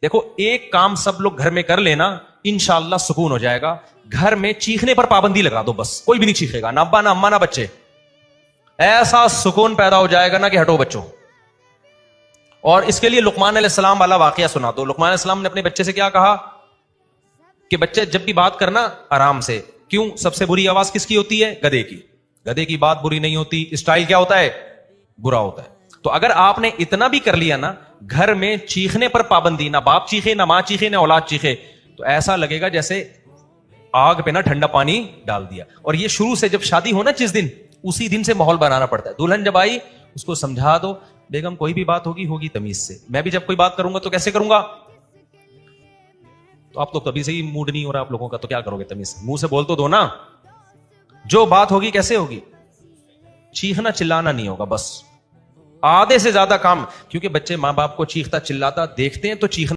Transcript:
دیکھو ایک کام سب لوگ گھر میں کر لینا, انشاءاللہ سکون ہو جائے گا. گھر میں چیخنے پر پابندی لگا دو, بس کوئی بھی نہیں چیخے گا, نہ ابا نہ اما نہ بچے. ایسا سکون پیدا ہو جائے گا نا کہ ہٹو بچوں. اور اس کے لیے لقمان علیہ السلام والا واقعہ سنا دو. لقمان علیہ السلام نے اپنے بچے سے کیا کہا کہ بچے جب بھی بات کرنا آرام سے. کیوں؟ سب سے بری آواز کس کی ہوتی ہے؟ گدھے کی. گدھے کی بات بری نہیں ہوتی, اسٹائل کیا ہوتا ہے؟ برا ہوتا ہے. تو اگر آپ نے اتنا بھی کر لیا نا, گھر میں چیخنے پر پابندی, نہ باپ چیخے نہ ماں چیخے نہ اولاد چیخے, تو ایسا لگے گا جیسے آگ پہ نا ٹھنڈا پانی ڈال دیا. اور یہ شروع سے جب شادی ہو نا جس دن, اسی دن سے ماحول بنانا پڑتا ہے. دلہن جب آئی اس کو سمجھا دو, بیگم کوئی بھی بات ہوگی تمیز سے. میں بھی جب کوئی بات کروں گا تو کیسے کروں گا؟ تو آپ تو کبھی سے ہی موڈ نہیں ہو رہا آپ لوگوں کا, تو کیا کرو گے تمیز سے؟ منہ سے بول تو دو نا. جو بات ہوگی کیسے ہوگی؟ چیخنا چلانا نہیں ہوگا بس. آدھے سے زیادہ کام, کیونکہ بچے ماں باپ کو چیختا چلاتا دیکھتے ہیں تو چیخنا